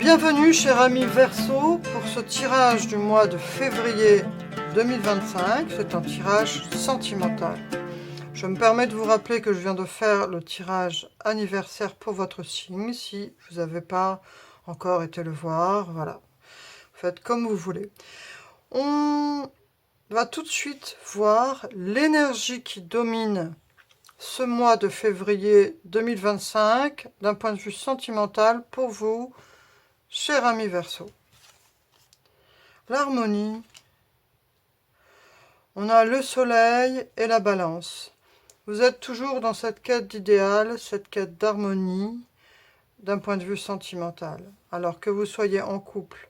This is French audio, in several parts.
Bienvenue cher ami Verseau pour ce tirage du mois de février 2025. C'est un tirage sentimental. Je me permets de vous rappeler que je viens de faire le tirage anniversaire pour votre signe. Si vous n'avez pas encore été le voir, voilà. Faites comme vous voulez. On va tout de suite voir l'énergie qui domine ce mois de février 2025 d'un point de vue sentimental pour vous, cher ami Verseau. L'harmonie. On a le soleil et la balance. Vous êtes toujours dans cette quête d'idéal, cette quête d'harmonie d'un point de vue sentimental. Alors que vous soyez en couple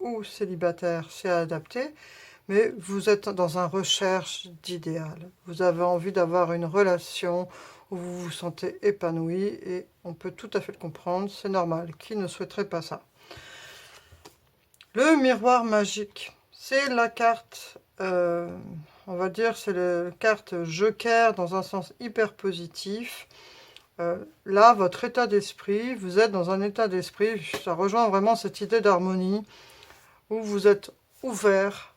ou célibataire, c'est adapté, mais vous êtes dans une recherche d'idéal. Vous avez envie d'avoir une relation où vous vous sentez épanoui et on peut tout à fait le comprendre, c'est normal. Qui ne souhaiterait pas ça? Le miroir magique, c'est la carte, on va dire, c'est la carte joker dans un sens hyper positif. Là, votre état d'esprit, vous êtes dans un état d'esprit, ça rejoint vraiment cette idée d'harmonie, où vous êtes ouvert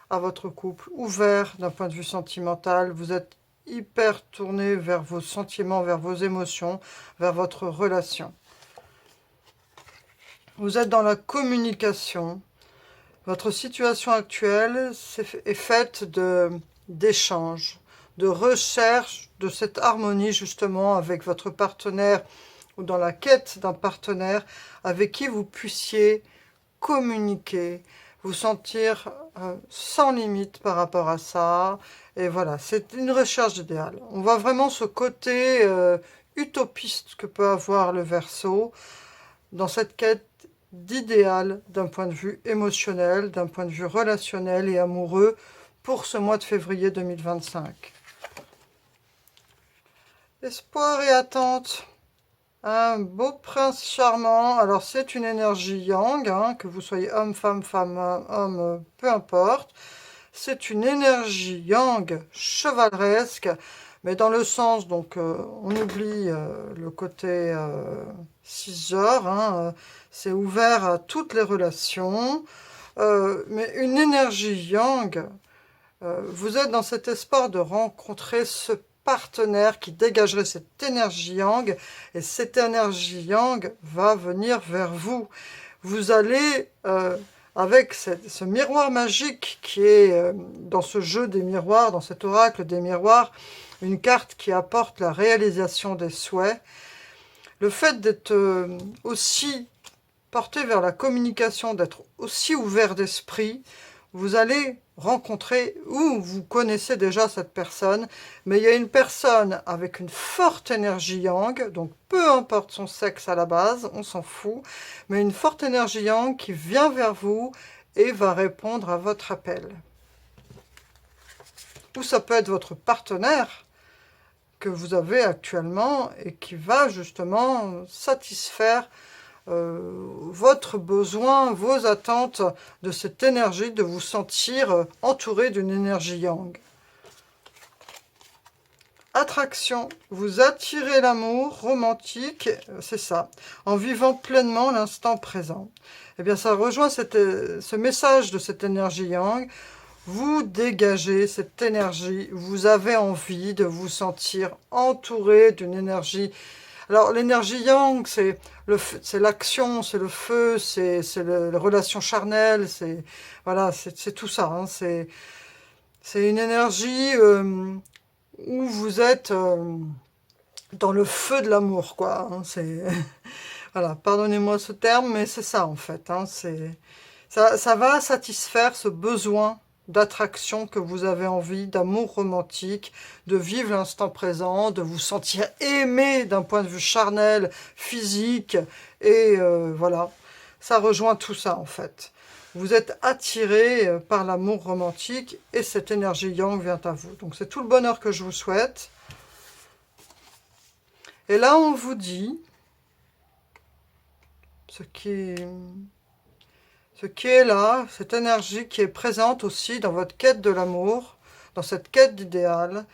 à votre couple, ouvert d'un point de vue sentimental, vous êtes hyper tourné vers vos sentiments, vers vos émotions, vers votre relation. Vous êtes dans la communication. Votre situation actuelle est faite d'échanges, de recherche de cette harmonie justement avec votre partenaire ou dans la quête d'un partenaire avec qui vous puissiez communiquer, vous sentir sans limite par rapport à ça. Et voilà, c'est une recherche idéale. On voit vraiment ce côté utopiste que peut avoir le Verseau dans cette quête d'idéal d'un point de vue émotionnel, d'un point de vue relationnel et amoureux pour ce mois de février 2025. Espoir et attente. Un beau prince charmant. Alors c'est une énergie yang, hein, que vous soyez homme, femme, homme, peu importe. C'est une énergie yang chevaleresque, mais dans le sens, donc on oublie le côté 6 heures, hein, c'est ouvert à toutes les relations, mais une énergie yang, vous êtes dans cet espoir de rencontrer ce partenaire qui dégagerait cette énergie yang, et cette énergie yang va venir vers vous. Vous allez, avec ce miroir magique qui est dans ce jeu des miroirs, dans cet oracle des miroirs, une carte qui apporte la réalisation des souhaits, le fait d'être aussi porté vers la communication, d'être aussi ouvert d'esprit, vous allez rencontrer, ou vous connaissez déjà cette personne, mais il y a une personne avec une forte énergie yang, donc peu importe son sexe à la base, on s'en fout, mais une forte énergie yang qui vient vers vous et va répondre à votre appel. Ou ça peut être votre partenaire que vous avez actuellement et qui va justement satisfaire votre besoin, vos attentes de cette énergie, de vous sentir entouré d'une énergie yang. Attraction, vous attirez l'amour romantique, c'est ça, en vivant pleinement l'instant présent. Eh bien, ça rejoint ce message de cette énergie yang. Vous dégagez cette énergie, vous avez envie de vous sentir entouré d'une énergie. Alors, l'énergie yang, c'est l'action, c'est le feu, c'est les relations charnelles, voilà, c'est tout ça. Hein, c'est une énergie où vous êtes dans le feu de l'amour, quoi. Hein, voilà, pardonnez-moi ce terme, mais c'est ça en fait. Hein, ça va satisfaire ce besoin d'attraction que vous avez envie, d'amour romantique, de vivre l'instant présent, de vous sentir aimé d'un point de vue charnel, physique, et voilà, ça rejoint tout ça en fait. Vous êtes attiré par l'amour romantique et cette énergie yang vient à vous. Donc c'est tout le bonheur que je vous souhaite. Et là on vous dit ce qui est là, cette énergie qui est présente aussi dans votre quête de l'amour, dans cette quête d'idéal,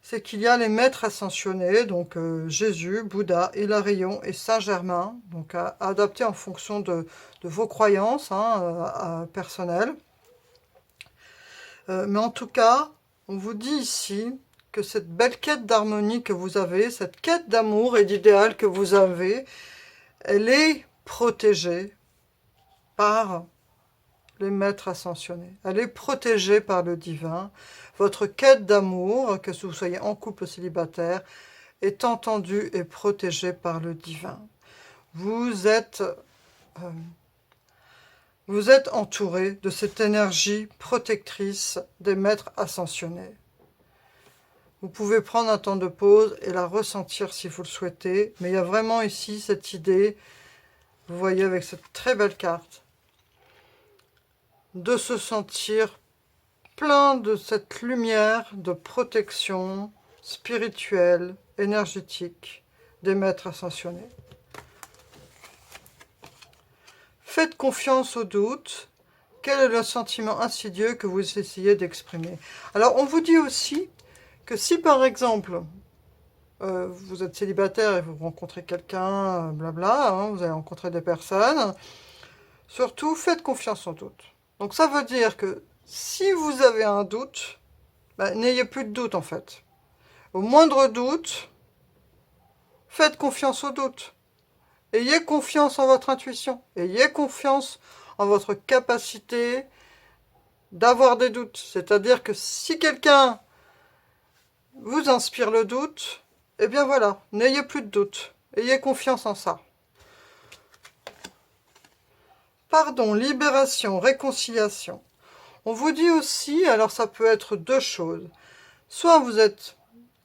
c'est qu'il y a les maîtres ascensionnés, donc Jésus, Bouddha, Hilarion et Saint-Germain, donc à adapter en fonction de vos croyances personnelles. Mais en tout cas, on vous dit ici que cette belle quête d'harmonie que vous avez, cette quête d'amour et d'idéal que vous avez, elle est protégée par les maîtres ascensionnés. Elle est protégée par le divin. Votre quête d'amour, que vous soyez en couple ou célibataire, est entendue et protégée par le divin. Vous êtes entouré de cette énergie protectrice des maîtres ascensionnés. Vous pouvez prendre un temps de pause et la ressentir si vous le souhaitez, mais il y a vraiment ici cette idée, vous voyez avec cette très belle carte, de se sentir plein de cette lumière de protection spirituelle, énergétique des maîtres ascensionnés. Faites confiance au doute. Quel est le sentiment insidieux que vous essayez d'exprimer? Alors, on vous dit aussi que si, par exemple, vous êtes célibataire et vous rencontrez quelqu'un, blabla, vous allez rencontrer des personnes, surtout, faites confiance au doute. Donc ça veut dire que si vous avez un doute, n'ayez plus de doute en fait. Au moindre doute, faites confiance au doute. Ayez confiance en votre intuition. Ayez confiance en votre capacité d'avoir des doutes. C'est-à-dire que si quelqu'un vous inspire le doute, eh bien voilà, n'ayez plus de doute. Ayez confiance en ça. Pardon, libération, réconciliation. On vous dit aussi, alors ça peut être deux choses. Soit vous êtes,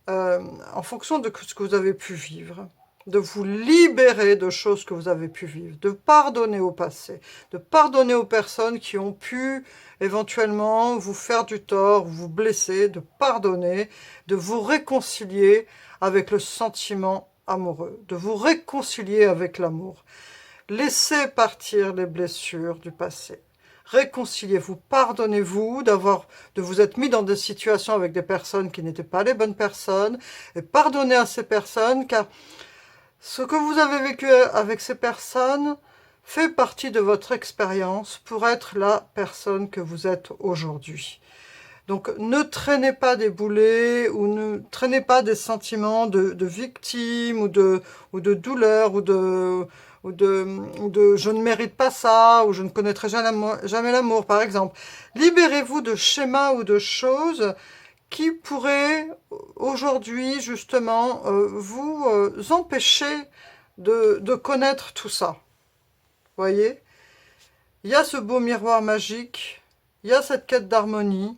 en fonction de ce que vous avez pu vivre, de vous libérer de choses que vous avez pu vivre, de pardonner au passé, de pardonner aux personnes qui ont pu éventuellement vous faire du tort, vous blesser, de pardonner, de vous réconcilier avec le sentiment amoureux, de vous réconcilier avec l'amour. Laissez partir les blessures du passé. Réconciliez-vous, pardonnez-vous de vous être mis dans des situations avec des personnes qui n'étaient pas les bonnes personnes, et pardonnez à ces personnes, car ce que vous avez vécu avec ces personnes fait partie de votre expérience pour être la personne que vous êtes aujourd'hui. Donc ne traînez pas des boulets ou ne traînez pas des sentiments de victime ou de douleur ou de je ne mérite pas ça ou je ne connaîtrai jamais l'amour par exemple. Libérez-vous de schémas ou de choses qui pourraient aujourd'hui justement vous empêcher de connaître tout ça. Voyez ? Il y a ce beau miroir magique, il y a cette quête d'harmonie.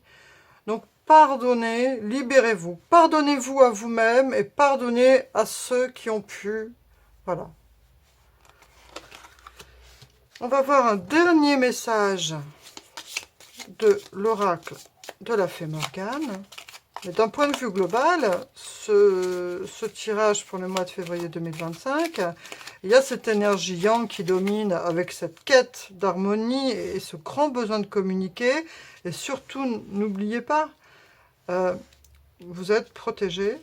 Donc pardonnez, libérez-vous. Pardonnez-vous à vous-même et pardonnez à ceux qui ont pu. Voilà. On va voir un dernier message de l'oracle de la fée Morgane. Mais d'un point de vue global, ce tirage pour le mois de février 2025, il y a cette énergie yang qui domine avec cette quête d'harmonie et ce grand besoin de communiquer. Et surtout, n'oubliez pas, vous êtes protégé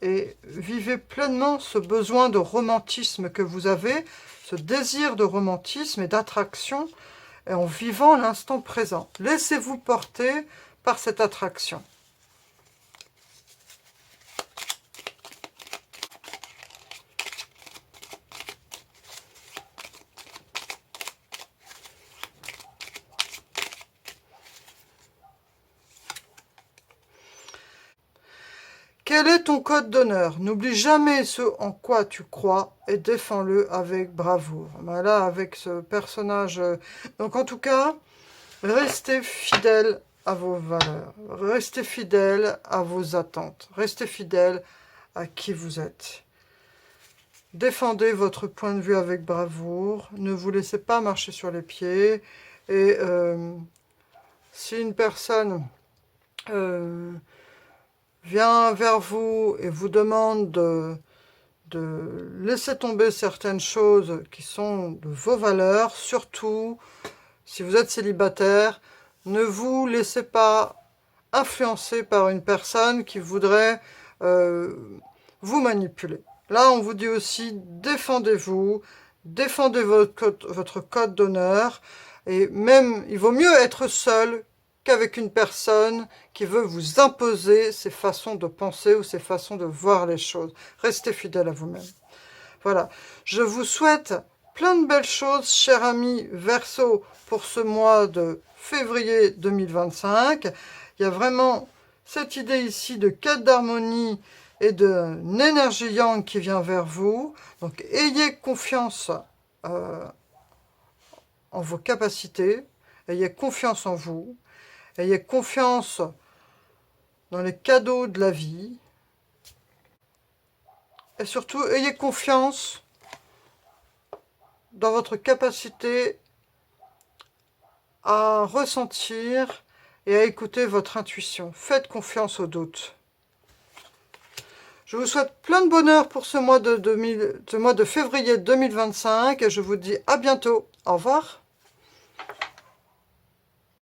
et vivez pleinement ce besoin de romantisme que vous avez, ce désir de romantisme et d'attraction, et en vivant l'instant présent. Laissez-vous porter par cette attraction. Quel est ton code d'honneur? N'oublie jamais ce en quoi tu crois et défends-le avec bravoure. Voilà, avec ce personnage. Donc en tout cas, restez fidèle à vos valeurs. Restez fidèle à vos attentes. Restez fidèle à qui vous êtes. Défendez votre point de vue avec bravoure. Ne vous laissez pas marcher sur les pieds. Et si une personne vient vers vous et vous demande de laisser tomber certaines choses qui sont de vos valeurs, surtout si vous êtes célibataire, ne vous laissez pas influencé par une personne qui voudrait vous manipuler. Là, on vous dit aussi, défendez-vous, défendez votre code d'honneur, et même, il vaut mieux être seul qu'avec une personne qui veut vous imposer ses façons de penser ou ses façons de voir les choses. Restez fidèle à vous-même. Voilà, je vous souhaite plein de belles choses, chers amis Verseau, pour ce mois de février 2025. Il y a vraiment cette idée ici de quête d'harmonie et d'une énergie yang qui vient vers vous. Donc, ayez confiance en vos capacités, ayez confiance en vous, ayez confiance dans les cadeaux de la vie, et surtout, ayez confiance dans votre capacité à ressentir et à écouter votre intuition. Faites confiance au doute. Je vous souhaite plein de bonheur pour ce mois de février 2025 et je vous dis à bientôt. Au revoir.